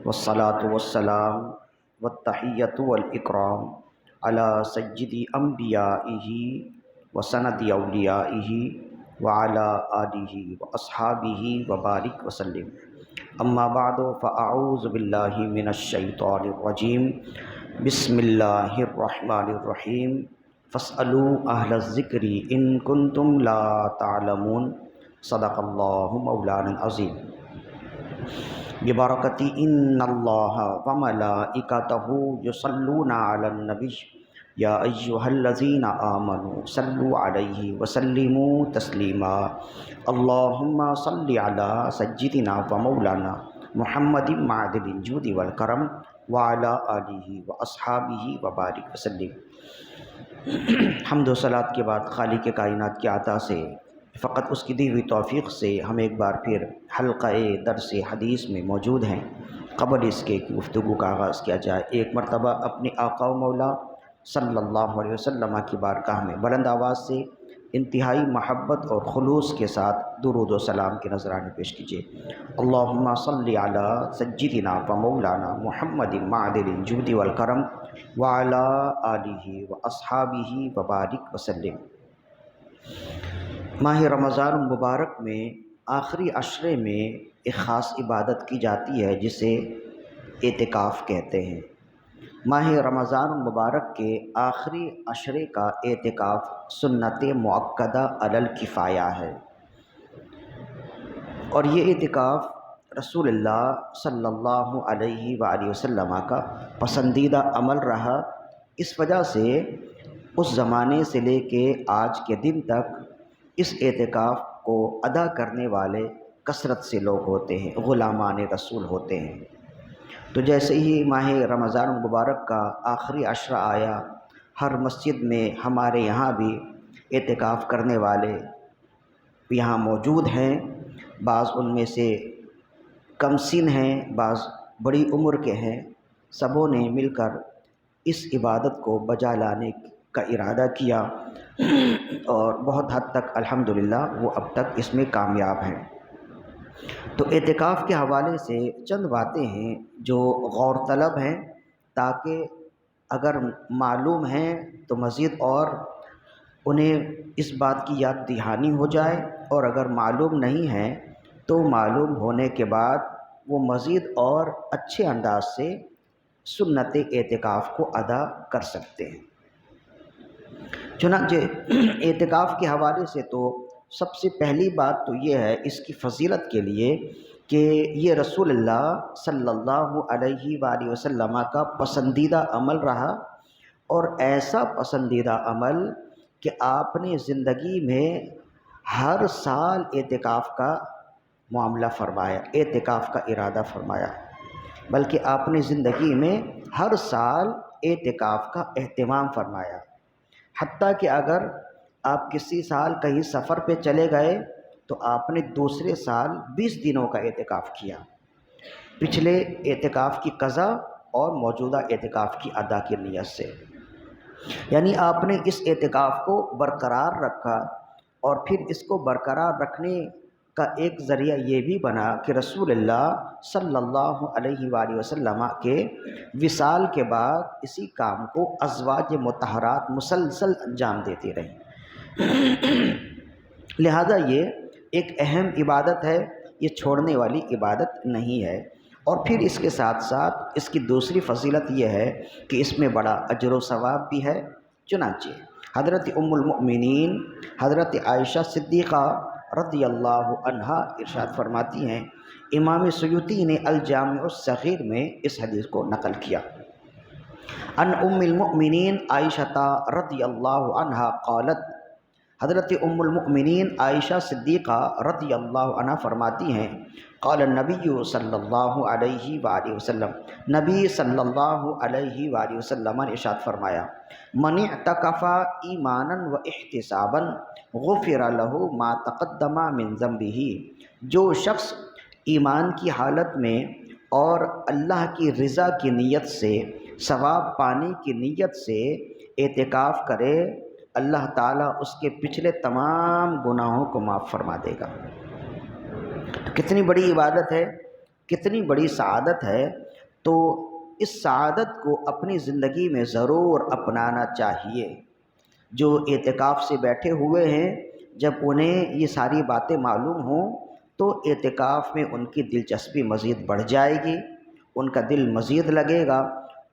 والصلاة والسلام والتحية والإكرام على سيد أنبيائه وسند أوليائه وعلى آله وأصحابه وبارك وسلم. أما بعد فأعوذ بالله من الشيطان الرجيم. بسم الله الرحمن الرحيم. فاسألوا أهل الذكر إن كنتم لا تعلمون. صدق الله مولانا العظيم. ببرکتی ان اللہ وملائکتہ یصلون علی النبی یا ایہا الذین آمنوا صلوا علیہ وسلموا تسلیما. اللہم صل علی سیدنا ومولانا محمد معدن الجود والکرم وعلی آلہ واصحابہ وبارک وسلم. حمد و صلات کے بعد خالق کائنات کی عطا سے فقط اس کی دی ہوئی توفیق سے ہم ایک بار پھر حلقہ درس حدیث میں موجود ہیں. قبل اس کے کہ گفتگو کا آغاز کیا جائے، ایک مرتبہ اپنے آقا و مولا صلی اللہ علیہ وسلم کی بارگاہ میں بلند آواز سے انتہائی محبت اور خلوص کے ساتھ درود و سلام کے نذرانے پیش کیجیے. اللہم صلی علی سیدنا و مولانا محمد معدن الجود والکرم وعلی آلہ واصحابہ وبارک وسلم. ماہ رمضان المبارک میں آخری عشرے میں ایک خاص عبادت کی جاتی ہے جسے اعتکاف کہتے ہیں. ماہ رمضان المبارک کے آخری عشرے کا اعتکاف سنت مؤکدہ علی الکفایہ ہے، اور یہ اعتکاف رسول اللہ صلی اللہ علیہ وآلہ وسلم کا پسندیدہ عمل رہا. اس وجہ سے اس زمانے سے لے کے آج کے دن تک اس اعتکاف کو ادا کرنے والے کثرت سے لوگ ہوتے ہیں، غلامان رسول ہوتے ہیں. تو جیسے ہی ماہ رمضان المبارک کا آخری عشرہ آیا، ہر مسجد میں ہمارے یہاں بھی اعتکاف کرنے والے یہاں موجود ہیں. بعض ان میں سے کم سن ہیں، بعض بڑی عمر کے ہیں. سبوں نے مل کر اس عبادت کو بجا لانے کا ارادہ کیا اور بہت حد تک الحمدللہ وہ اب تک اس میں کامیاب ہیں. تو اعتکاف کے حوالے سے چند باتیں ہیں جو غور طلب ہیں، تاکہ اگر معلوم ہیں تو مزید اور انہیں اس بات کی یاد دہانی ہو جائے، اور اگر معلوم نہیں ہیں تو معلوم ہونے کے بعد وہ مزید اور اچھے انداز سے سنت اعتکاف کو ادا کر سکتے ہیں. چنانچہ اعتکاف کے حوالے سے تو سب سے پہلی بات تو یہ ہے اس کی فضیلت کے لیے کہ یہ رسول اللہ صلی اللہ علیہ وآلہ وسلم کا پسندیدہ عمل رہا، اور ایسا پسندیدہ عمل کہ آپ نے زندگی میں ہر سال اعتکاف کا معاملہ فرمایا، اعتکاف کا ارادہ فرمایا، بلکہ آپ نے زندگی میں ہر سال اعتکاف کا اہتمام فرمایا. حتیٰ کہ اگر آپ کسی سال کہیں سفر پہ چلے گئے تو آپ نے دوسرے سال 20 دنوں کا اعتکاف کیا، پچھلے اعتکاف کی قضا اور موجودہ اعتکاف کی ادا کی نیت سے. یعنی آپ نے اس اعتکاف کو برقرار رکھا، اور پھر اس کو برقرار رکھنے کا ایک ذریعہ یہ بھی بنا کہ رسول اللہ صلی اللہ علیہ وآلہ وسلم کے وصال کے بعد اسی کام کو ازواج مطہرات مسلسل انجام دیتی رہیں. لہذا یہ ایک اہم عبادت ہے، یہ چھوڑنے والی عبادت نہیں ہے. اور پھر اس کے ساتھ ساتھ اس کی دوسری فضیلت یہ ہے کہ اس میں بڑا اجر و ثواب بھی ہے. چنانچہ حضرت ام المؤمنین حضرت عائشہ صدیقہ رضی اللہ عنہا ارشاد فرماتی ہیں، امام سیوطی نے الجامع الصغیر میں اس حدیث کو نقل کیا. ان ام المؤمنین عائشہ رضی اللہ عنہا قالت، حضرت ام المؤمنین عائشہ صدیقہ رضی اللہ عنہ فرماتی ہیں، قال النبی صلی اللہ علیہ وآلہ وسلم، نبی صلی اللہ علیہ وآلہ وسلم نے ارشاد فرمایا، من اعتکف ایمانا و احتسابا غفر له ما تقدم من ذنبه، جو شخص ایمان کی حالت میں اور اللہ کی رضا کی نیت سے، ثواب پانے کی نیت سے اعتکاف کرے، اللہ تعالیٰ اس کے پچھلے تمام گناہوں کو معاف فرما دے گا. تو کتنی بڑی عبادت ہے. کتنی بڑی سعادت ہے، تو اس سعادت کو اپنی زندگی میں ضرور اپنانا چاہیے۔ جو اعتکاف سے بیٹھے ہوئے ہیں، جب انہیں یہ ساری باتیں معلوم ہوں تو اعتکاف میں ان کی دلچسپی مزید بڑھ جائے گی، ان کا دل مزید لگے گا،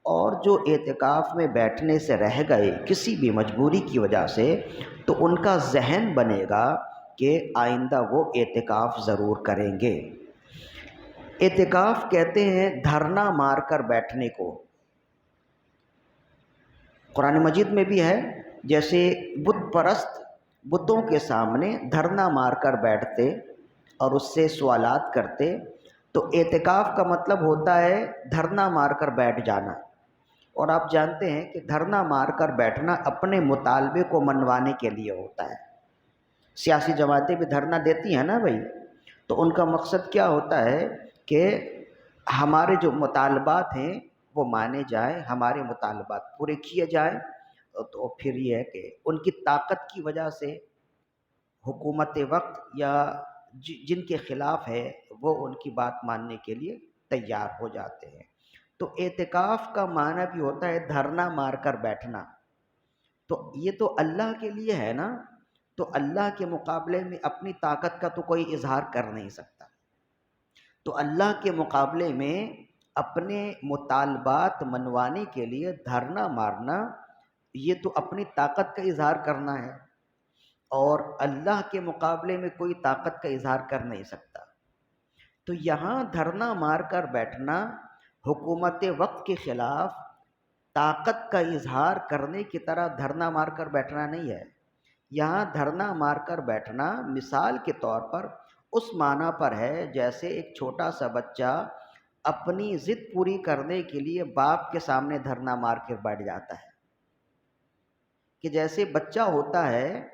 اور جو اعتکاف میں بیٹھنے سے رہ گئے کسی بھی مجبوری کی وجہ سے، تو ان کا ذہن بنے گا کہ آئندہ وہ اعتکاف ضرور کریں گے۔ اعتکاف کہتے ہیں دھرنا مار کر بیٹھنے کو۔ قرآن مجید میں بھی ہے، جیسے بت پرست بتوں کے سامنے دھرنا مار کر بیٹھتے اور اس سے سوالات کرتے، تو اعتکاف کا مطلب ہوتا ہے دھرنا مار کر بیٹھ جانا۔ اور آپ جانتے ہیں کہ دھرنا مار کر بیٹھنا اپنے مطالبے کو منوانے کے لیے ہوتا ہے۔ سیاسی جماعتیں بھی دھرنا دیتی ہیں نا بھائی، تو ان کا مقصد کیا ہوتا ہے کہ ہمارے جو مطالبات ہیں وہ مانے جائیں، ہمارے مطالبات پورے کیے جائیں۔ تو پھر یہ ہے کہ ان کی طاقت کی وجہ سے حکومت وقت یا جن کے خلاف ہے وہ ان کی بات ماننے کے لیے تیار ہو جاتے ہیں۔ تو اعتکاف کا معنی بھی ہوتا ہے دھرنا مار کر بیٹھنا۔ تو یہ تو اللہ کے لیے ہے نا، تو اللہ کے مقابلے میں اپنی طاقت کا تو کوئی اظہار کر نہیں سکتا، تو اللہ کے مقابلے میں اپنے مطالبات منوانے کے لیے دھرنا مارنا، یہ تو اپنی طاقت کا اظہار کرنا ہے، اور اللہ کے مقابلے میں کوئی طاقت کا اظہار کر نہیں سکتا۔ تو یہاں دھرنا مار کر بیٹھنا حکومت وقت کے خلاف طاقت کا اظہار کرنے کی طرح دھرنا مار کر بیٹھنا نہیں ہے۔ یہاں دھرنا مار کر بیٹھنا مثال کے طور پر اس معنی پر ہے جیسے ایک چھوٹا سا بچہ اپنی ضد پوری کرنے کے لیے باپ کے سامنے دھرنا مار کر بیٹھ جاتا ہے، کہ جیسے بچہ ہوتا ہے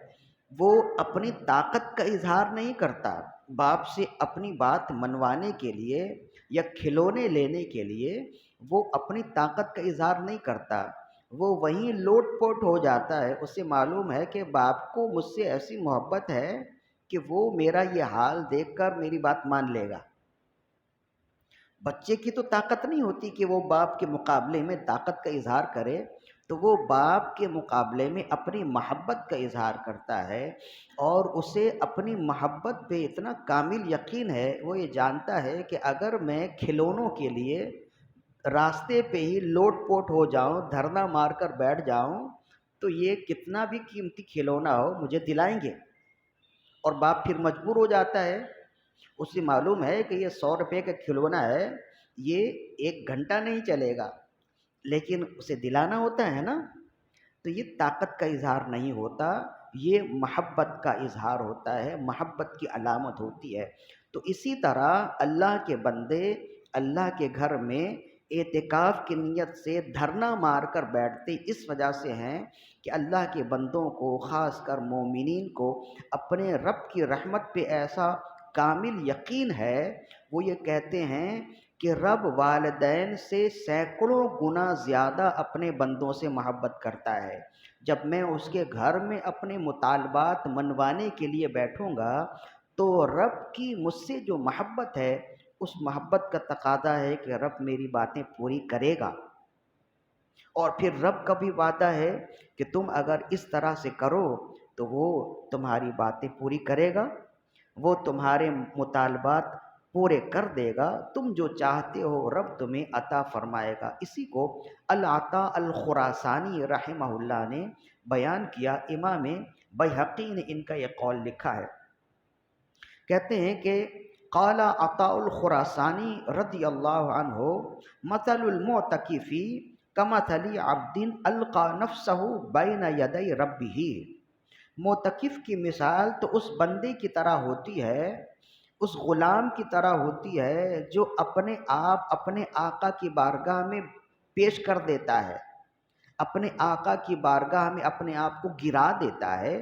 وہ اپنی طاقت کا اظہار نہیں کرتا، باپ سے اپنی بات منوانے کے لیے یا کھلونے لینے کے لیے وہ اپنی طاقت کا اظہار نہیں کرتا، وہ وہیں لوٹ پوٹ ہو جاتا ہے۔ اسے معلوم ہے کہ باپ کو مجھ سے ایسی محبت ہے کہ وہ میرا یہ حال دیکھ کر میری بات مان لے گا۔ بچے کی تو طاقت نہیں ہوتی کہ وہ باپ کے مقابلے میں طاقت کا اظہار کرے، تو وہ باپ کے مقابلے میں اپنی محبت کا اظہار کرتا ہے، اور اسے اپنی محبت پہ اتنا کامل یقین ہے، وہ یہ جانتا ہے کہ اگر میں کھلونوں کے لیے راستے پہ ہی لوٹ پوٹ ہو جاؤں، دھرنا مار کر بیٹھ جاؤں، تو یہ کتنا بھی قیمتی کھلونا ہو مجھے دلائیں گے، اور باپ پھر مجبور ہو جاتا ہے۔ اسے معلوم ہے کہ یہ 100 روپے کا کھلونا ہے، یہ 1 گھنٹہ نہیں چلے گا، لیکن اسے دلانا ہوتا ہے نا۔ تو یہ طاقت کا اظہار نہیں ہوتا، یہ محبت کا اظہار ہوتا ہے، محبت کی علامت ہوتی ہے۔ تو اسی طرح اللہ کے بندے اللہ کے گھر میں اعتکاف کی نیت سے دھرنا مار کر بیٹھتے اس وجہ سے ہیں کہ اللہ کے بندوں کو، خاص کر مومنین کو، اپنے رب کی رحمت پہ ایسا کامل یقین ہے، وہ یہ کہتے ہیں کہ رب والدین سے سینکڑوں گنا زیادہ اپنے بندوں سے محبت کرتا ہے۔ جب میں اس کے گھر میں اپنے مطالبات منوانے کے لیے بیٹھوں گا تو رب کی مجھ سے جو محبت ہے، اس محبت کا تقاضا ہے کہ رب میری باتیں پوری کرے گا، اور پھر رب کا بھی وعدہ ہے کہ تم اگر اس طرح سے کرو تو وہ تمہاری باتیں پوری کرے گا، وہ تمہارے مطالبات پورے کر دے گا، تم جو چاہتے ہو رب تمہیں عطا فرمائے گا۔ اسی کو العطا الخراسانی رحمہ اللہ نے بیان کیا، امام بیہقی نے ان کا یہ قول لکھا ہے، کہتے ہیں کہ قال عطاء الخراسانی رضی اللہ عنہ مثل المعتکف کمثل عبد القى نفسه بین یدی ربہ، معتکف کی مثال تو اس بندے کی طرح ہوتی ہے، اس غلام کی طرح ہوتی ہے جو اپنے آپ اپنے آقا کی بارگاہ میں پیش کر دیتا ہے، اپنے آقا کی بارگاہ میں اپنے آپ کو گرا دیتا ہے۔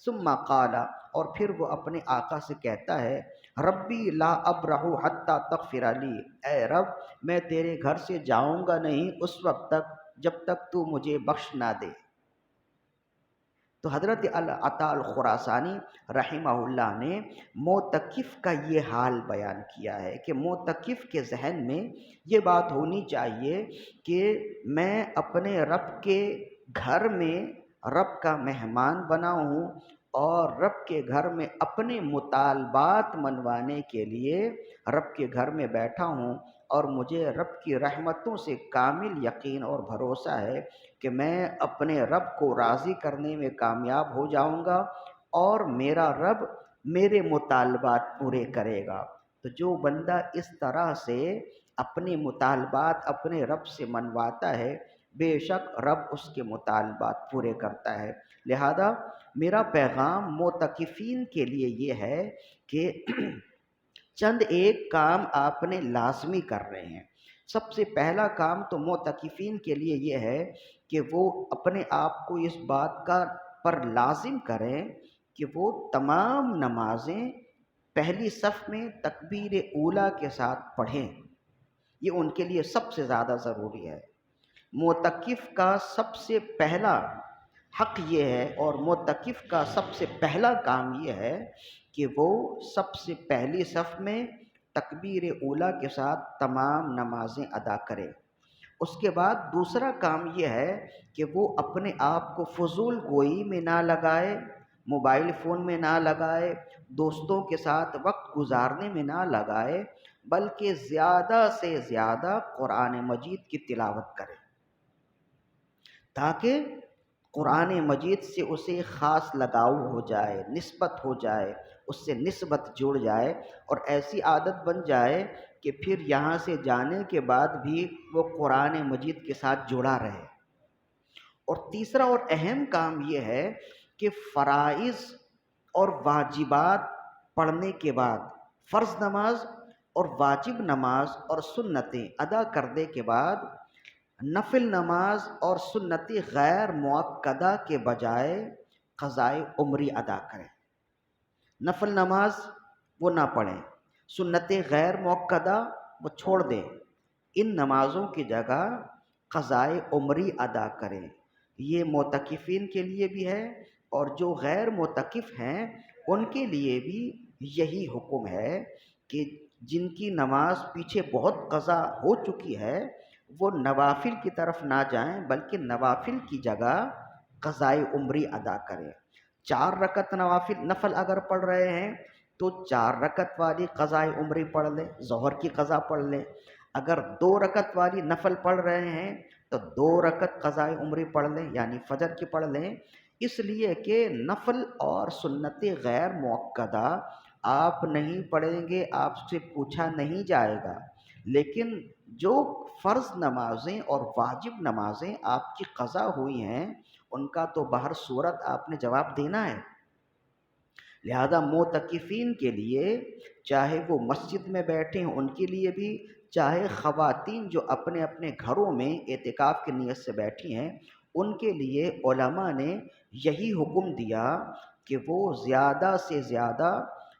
ثم قال، اور پھر وہ اپنے آقا سے کہتا ہے، ربی لا ابرح حتی تغفر لی، اے رب میں تیرے گھر سے جاؤں گا نہیں اس وقت تک جب تک تو مجھے بخش نہ دے۔ تو حضرت عطا الخراسانی رحمہ اللہ نے معتکف کا یہ حال بیان کیا ہے کہ معتکف کے ذہن میں یہ بات ہونی چاہیے کہ میں اپنے رب کے گھر میں رب کا مہمان بنا ہوں اور رب کے گھر میں اپنے مطالبات منوانے کے لیے رب کے گھر میں بیٹھا ہوں، اور مجھے رب کی رحمتوں سے کامل یقین اور بھروسہ ہے کہ میں اپنے رب کو راضی کرنے میں کامیاب ہو جاؤں گا اور میرا رب میرے مطالبات پورے کرے گا۔ تو جو بندہ اس طرح سے اپنے مطالبات اپنے رب سے منواتا ہے، بے شک رب اس کے مطالبات پورے کرتا ہے۔ لہذا میرا پیغام معتکفین کے لیے یہ ہے کہ چند ایک کام آپ نے لازمی کر رہے ہیں۔ سب سے پہلا کام تو معتکفین کے لیے یہ ہے کہ وہ اپنے آپ کو اس بات کا پر لازم کریں کہ وہ تمام نمازیں پہلی صف میں تکبیر اولیٰ کے ساتھ پڑھیں۔ یہ ان کے لیے سب سے زیادہ ضروری ہے۔ معتکف کا سب سے پہلا حق یہ ہے اور معتکف کا سب سے پہلا کام یہ ہے کہ وہ سب سے پہلی صف میں تکبیر اولیٰ کے ساتھ تمام نمازیں ادا کرے۔ اس کے بعد دوسرا کام یہ ہے کہ وہ اپنے آپ کو فضول گوئی میں نہ لگائے، موبائل فون میں نہ لگائے، دوستوں کے ساتھ وقت گزارنے میں نہ لگائے، بلکہ زیادہ سے زیادہ قرآن مجید کی تلاوت کرے، تاکہ قرآن مجید سے اسے خاص لگاؤ ہو جائے، نسبت ہو جائے، اس سے نسبت جڑ جائے اور ایسی عادت بن جائے کہ پھر یہاں سے جانے کے بعد بھی وہ قرآن مجید کے ساتھ جڑا رہے۔ اور تیسرا اور اہم کام یہ ہے کہ فرائض اور واجبات پڑھنے کے بعد، فرض نماز اور واجب نماز اور سنتیں ادا کرنے کے بعد نفل نماز اور سنت غیر مؤکدہ کے بجائے قضائے عمری ادا کریں۔ نفل نماز وہ نہ پڑھیں، سنت غیر مؤکدہ وہ چھوڑ دیں، ان نمازوں کی جگہ قضائے عمری ادا کریں۔ یہ معتکفین کے لیے بھی ہے اور جو غیر معتکف ہیں ان کے لیے بھی یہی حکم ہے کہ جن کی نماز پیچھے بہت قضا ہو چکی ہے وہ نوافل کی طرف نہ جائیں بلکہ نوافل کی جگہ قضائے عمری ادا کریں۔ 4 رکعت نفل اگر پڑھ رہے ہیں تو 4 رکعت والی قضائے عمری پڑھ لیں، ظہر کی قضا پڑھ لیں۔ اگر 2 رکعت والی نفل پڑھ رہے ہیں تو 2 رکعت قضائے عمری پڑھ لیں، یعنی فجر کی پڑھ لیں، اس لیے کہ نفل اور سنت غیر مؤکدہ آپ نہیں پڑھیں گے، آپ سے پوچھا نہیں جائے گا، لیکن جو فرض نمازیں اور واجب نمازیں آپ کی قضا ہوئی ہیں ان کا تو بہر صورت آپ نے جواب دینا ہے۔ لہذا معتکفین کے لیے، چاہے وہ مسجد میں بیٹھے ہیں ان کے لیے بھی، چاہے خواتین جو اپنے اپنے گھروں میں اعتکاف کی نیت سے بیٹھی ہیں ان کے لیے علماء نے یہی حکم دیا کہ وہ زیادہ سے زیادہ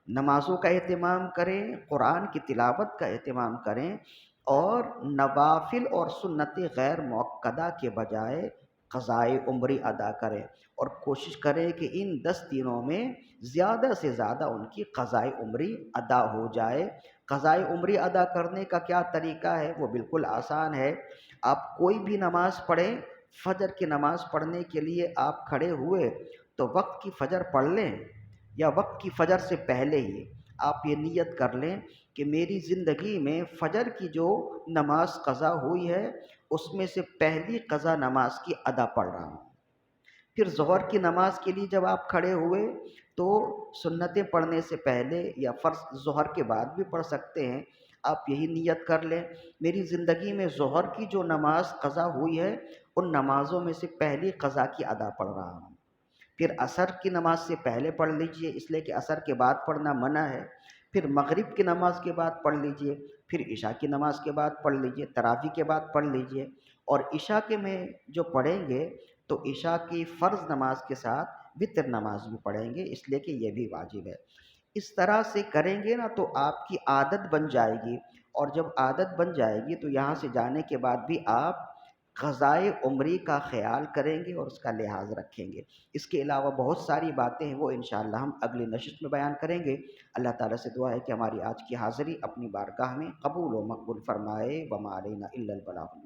نمازوں کا اہتمام کریں، قرآن کی تلاوت کا اہتمام کریں اور نوافل اور سنت غیر مؤکدہ کے بجائے قضائے عمری ادا کریں، اور کوشش کریں کہ ان 10 دنوں میں زیادہ سے زیادہ ان کی قضائے عمری ادا ہو جائے۔ قضائے عمری ادا کرنے کا کیا طریقہ ہے؟ وہ بالکل آسان ہے۔ آپ کوئی بھی نماز پڑھیں، فجر کی نماز پڑھنے کے لیے آپ کھڑے ہوئے تو وقت کی فجر پڑھ لیں یا وقت کی فجر سے پہلے ہی آپ یہ نیت کر لیں کہ میری زندگی میں فجر کی جو نماز قضا ہوئی ہے اس میں سے پہلی قضا نماز کی ادا پڑھ رہا ہوں۔ پھر ظہر کی نماز کے لیے جب آپ کھڑے ہوئے تو سنتیں پڑھنے سے پہلے یا فرض ظہر کے بعد بھی پڑھ سکتے ہیں، آپ یہی نیت کر لیں میری زندگی میں ظہر کی جو نماز قضا ہوئی ہے ان نمازوں میں سے پہلی قضا کی ادا پڑھ رہا ہوں۔ پھر عصر کی نماز سے پہلے پڑھ لیجئے، اس لیے کہ عصر کے بعد پڑھنا منع ہے۔ پھر مغرب کی نماز کے بعد پڑھ لیجئے، پھر عشاء کی نماز کے بعد پڑھ لیجئے، تراویح کے بعد پڑھ لیجئے، اور عشاء کے میں جو پڑھیں گے تو عشاء کی فرض نماز کے ساتھ وتر نماز بھی پڑھیں گے، اس لیے کہ یہ بھی واجب ہے۔ اس طرح سے کریں گے نا تو آپ کی عادت بن جائے گی، اور جب عادت بن جائے گی تو یہاں سے جانے کے بعد بھی آپ غذائے عمری کا خیال کریں گے اور اس کا لحاظ رکھیں گے۔ اس کے علاوہ بہت ساری باتیں ہیں، وہ انشاءاللہ ہم اگلی نشست میں بیان کریں گے۔ اللہ تعالیٰ سے دعا ہے کہ ہماری آج کی حاضری اپنی بارگاہ میں قبول و مقبول فرمائے۔ وما علینا الا البلاغ۔